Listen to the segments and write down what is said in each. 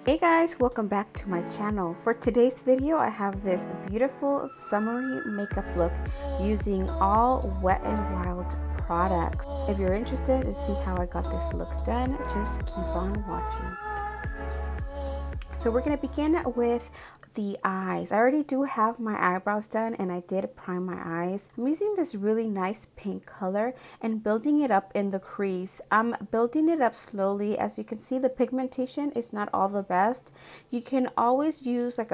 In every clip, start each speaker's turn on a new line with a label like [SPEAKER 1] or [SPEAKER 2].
[SPEAKER 1] Hey guys, welcome back to my channel. For today's video, I have this beautiful summery makeup look using all Wet n Wild products. If you're interested to see how I got this look done, just keep on watching. So we're going to begin with the eyes. I already do have my eyebrows done and I did prime my eyes. I'm using this really nice pink color and building it up in the crease. I'm building it up slowly. As you can see, the pigmentation is not all the best. You can always use like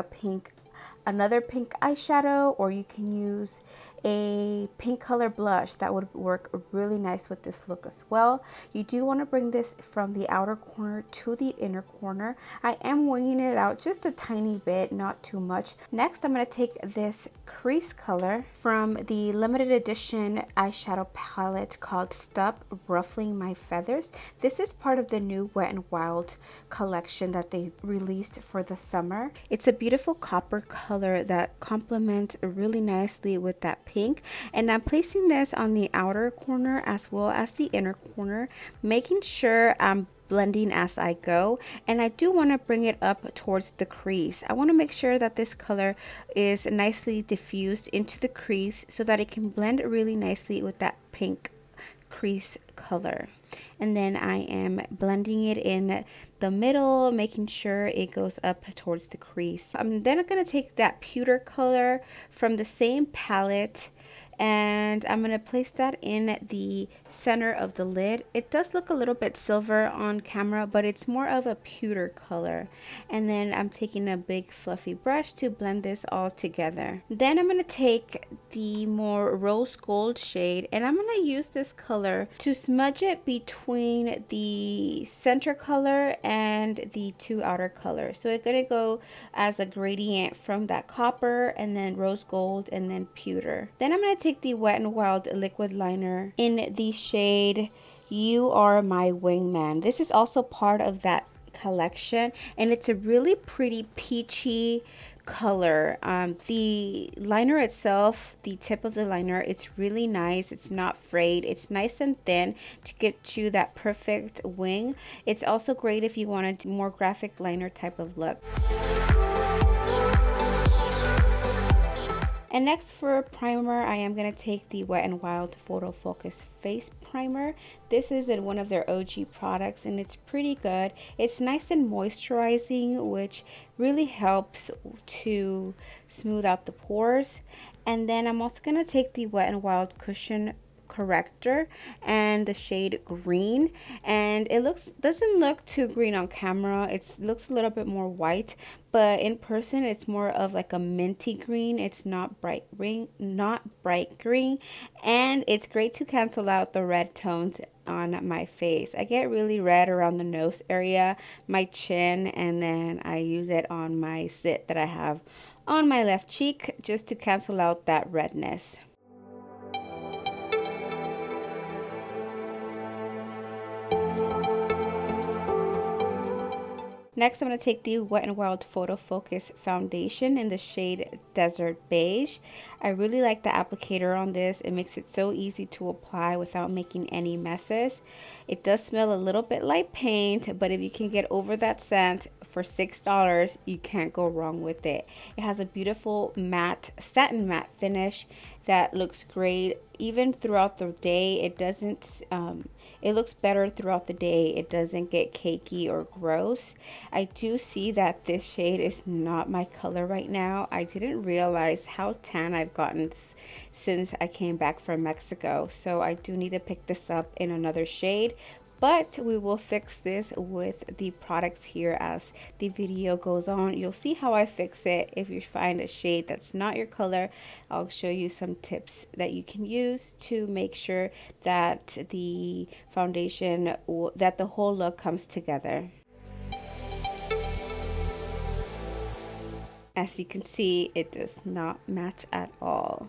[SPEAKER 1] another pink eyeshadow, or you can use a pink color blush. That would work really nice with this look as well. You do want to bring this from the outer corner to the inner corner. I am winging it out just a tiny bit, not too much. Next, I'm going to take this crease color from the limited edition eyeshadow palette called Stop Ruffling My Feathers. This is part of the new Wet n Wild collection that they released for the summer. It's a beautiful copper color that complements really nicely with that pink, and I'm placing this on the outer corner as well as the inner corner, making sure I'm blending as I go. And I do want to bring it up towards the crease. I want to make sure that this color is nicely diffused into the crease so that it can blend really nicely with that pink crease color. And then I am blending it in the middle, making sure it goes up towards the crease. I'm then going to take that pewter color from the same palette and I'm going to place that in the center of the lid. It does look a little bit silver on camera, but it's more of a pewter color. And then I'm taking a big fluffy brush to blend this all together. Then I'm going to take the more rose gold shade and I'm going to use this color to smudge it between the center color and the two outer colors. So it's going to go as a gradient from that copper and then rose gold and then pewter. Then I'm going to take the Wet n Wild liquid liner in the shade You Are My Wingman. This is also part of that collection and it's a really pretty peachy color. The liner itself, the tip of the liner, it's really nice. It's not frayed. It's nice and thin to get you that perfect wing. It's also great if you wanted a more graphic liner type of look. And next for primer, I am going to take the Wet n Wild Photo Focus Face Primer. This is in one of their OG products and it's pretty good. It's nice and moisturizing, which really helps to smooth out the pores. And then I'm also going to take the Wet n Wild Cushion Corrector and the shade green, and it doesn't look too green on camera. It looks a little bit more white, but in person it's more of like a minty green. It's not bright green, and it's great to cancel out the red tones on my face. I get really red around the nose area, my chin, and then I use it on my slit that I have on my left cheek just to cancel out that redness. Next, I'm going to take the Wet n Wild Photo Focus Foundation in the shade Desert Beige. I really like the applicator on this. It makes it so easy to apply without making any messes. It does smell a little bit like paint, but if you can get over that scent for $6, you can't go wrong with it. It has a beautiful matte, satin matte finish that looks great even throughout the day. It looks better throughout the day. It doesn't get cakey or gross. I do see that this shade is not my color right now. I didn't realize how tan I've gotten since I came back from Mexico, so I do need to pick this up in another shade. But we will fix this with the products here as the video goes on. You'll see how I fix it. If you find a shade that's not your color, I'll show you some tips that you can use to make sure that the foundation, that the whole look comes together. As you can see, it does not match at all.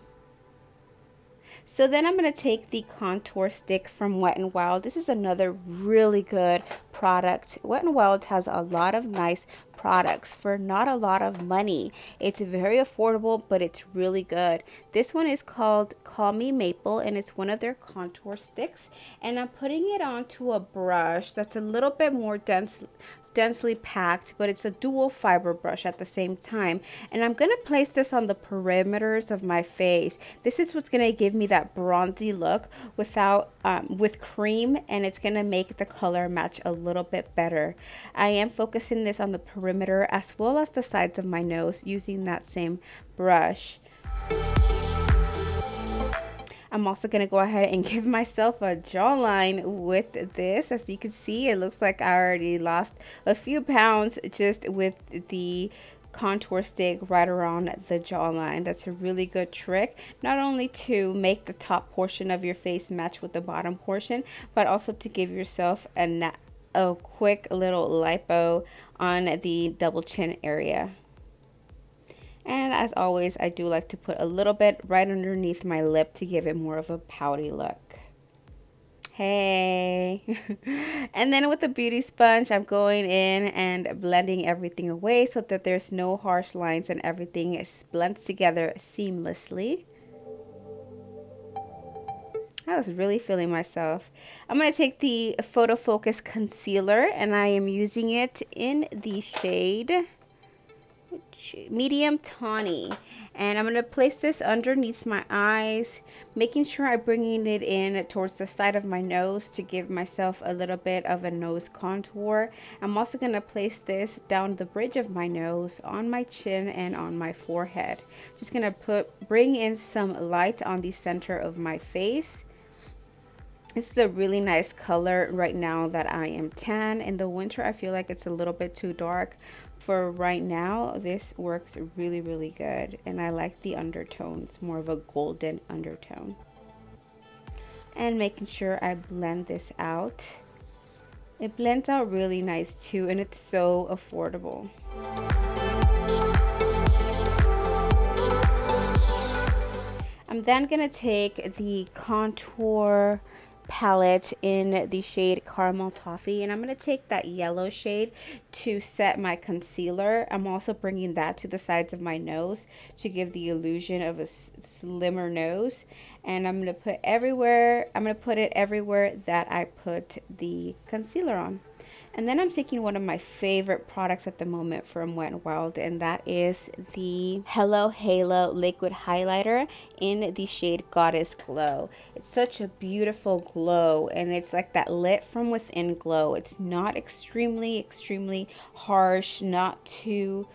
[SPEAKER 1] So then I'm going to take the contour stick from Wet n Wild. This is another really good product. Wet n Wild has a lot of nice products for not a lot of money. It's very affordable, but it's really good. This one is called Call Me Maple, and it's one of their contour sticks. And I'm putting it onto a brush that's a little bit more densely packed, but it's a dual fiber brush at the same time. And I'm going to place this on the perimeters of my face. This is what's going to give me that bronzy look without with cream, and it's going to make the color match a little bit better. I am focusing this on the perimeter as well as the sides of my nose using that same brush. I'm also going to go ahead and give myself a jawline with this. As you can see, it looks like I already lost a few pounds just with the contour stick right around the jawline. That's a really good trick, not only to make the top portion of your face match with the bottom portion, but also to give yourself a quick little lipo on the double chin area. And as always, I do like to put a little bit right underneath my lip to give it more of a pouty look. Hey. And then with the beauty sponge, I'm going in and blending everything away so that there's no harsh lines and everything blends together seamlessly. I was really feeling myself. I'm going to take the Photo Focus concealer, and I am using it in the shade medium tawny, and I'm going to place this underneath my eyes, making sure I'm bringing it in towards the side of my nose to give myself a little bit of a nose contour. I'm also going to place this down the bridge of my nose, on my chin, and on my forehead. Just going to bring in some light on the center of my face. This is a really nice color right now that I am tan. In the winter, I feel like it's a little bit too dark. For right now, this works really, really good. And I like the undertones, more of a golden undertone. And making sure I blend this out. It blends out really nice too, and it's so affordable. I'm then going to take the contour palette in the shade Caramel Toffee, and I'm going to take that yellow shade to set my concealer. I'm also bringing that to the sides of my nose to give the illusion of a slimmer nose, and I'm going to put it everywhere that I put the concealer on. And then I'm taking one of my favorite products at the moment from Wet n Wild, and that is the Hello Halo liquid highlighter in the shade Goddess Glow. It's such a beautiful glow, and it's like that lit from within glow. It's not extremely harsh, not too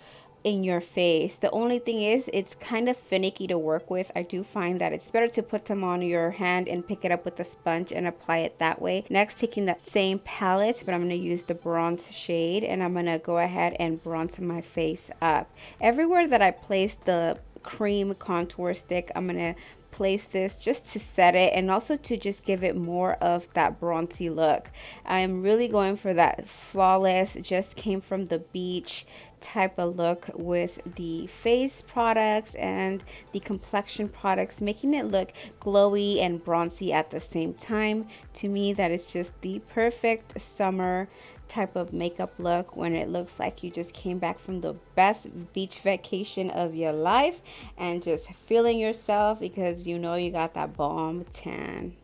[SPEAKER 1] in your face. The only thing is, it's kind of finicky to work with. I do find that it's better to put them on your hand and pick it up with a sponge and apply it that way. Next, taking that same palette, but I'm going to use the bronze shade, and I'm going to go ahead and bronze my face up. Everywhere that I place the cream contour stick, I'm going to place this just to set it and also to just give it more of that bronzy look. I'm really going for that flawless, just came from the beach type of look with the face products and the complexion products, making it look glowy and bronzy at the same time. To me, that is just the perfect summer type of makeup look, when it looks like you just came back from the best beach vacation of your life and just feeling yourself because you know you got that bomb tan.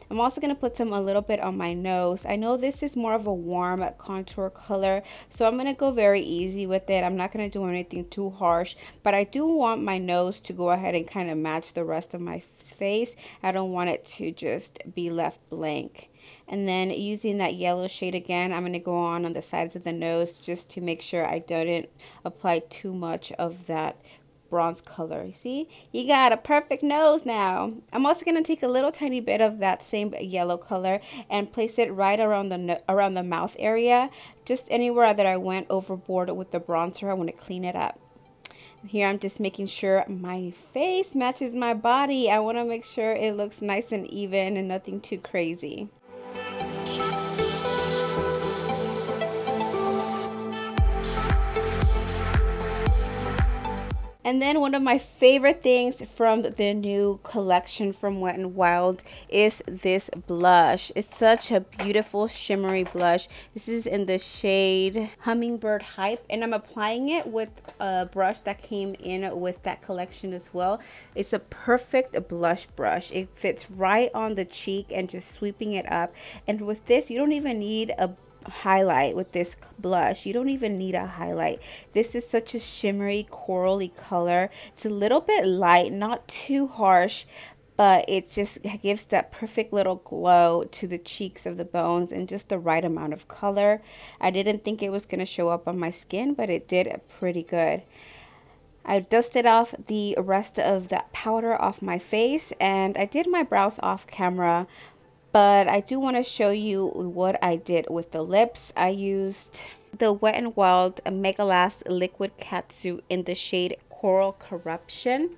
[SPEAKER 1] I'm also going to put some a little bit on my nose. I know this is more of a warm contour color, so I'm going to go very easy with it. I'm not going to do anything too harsh, but I do want my nose to go ahead and kind of match the rest of my face. I don't want it to just be left blank. And then using that yellow shade again, I'm going to go on the sides of the nose just to make sure I didn't apply too much of that bronze color. See, you got a perfect nose now. I'm also going to take a little tiny bit of that same yellow color and place it right around the mouth area, just anywhere that I went overboard with the bronzer. I want to clean it up. Here I'm just making sure my face matches my body. I want to make sure it looks nice and even and nothing too crazy. And then one of my favorite things from the new collection from Wet n Wild is this blush. It's such a beautiful shimmery blush. This is in the shade Hummingbird Hype, and I'm applying it with a brush that came in with that collection as well. It's a perfect blush brush. It fits right on the cheek and just sweeping it up. And with this, you don't even need a highlight. With this blush, you don't even need a highlight. This is such a shimmery corally color. It's a little bit light, not too harsh, but it just gives that perfect little glow to the cheeks of the bones and just the right amount of color. I didn't think it was going to show up on my skin, but it did pretty good. I dusted off the rest of that powder off my face, and I did my brows off camera, but I do want to show you what I did with the lips. I used the Wet n Wild Mega Last Liquid Catsuit in the shade Coral Corruption.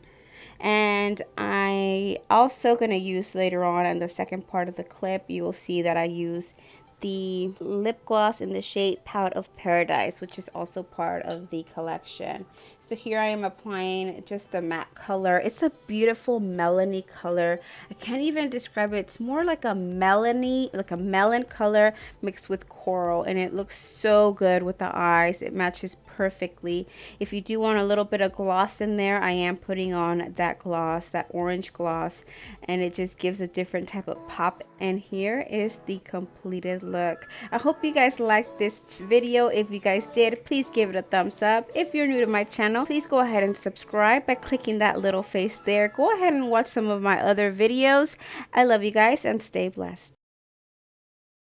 [SPEAKER 1] And I also going to use later on in the second part of the clip, you will see that I use the lip gloss in the shade Pout of Paradise, which is also part of the collection. So here I am applying just the matte color. It's a beautiful melony color. I can't even describe it. It's more like a melony, like a melon color mixed with coral, and it looks so good with the eyes. It matches perfectly. If you do want a little bit of gloss in there, I am putting on that gloss, that orange gloss, and it just gives a different type of pop. And here is the completed look. I hope you guys liked this video. If you guys did, please give it a thumbs up. If you're new to my channel, please go ahead and subscribe by clicking that little face there. Go ahead and watch some of my other videos. I love you guys and stay blessed.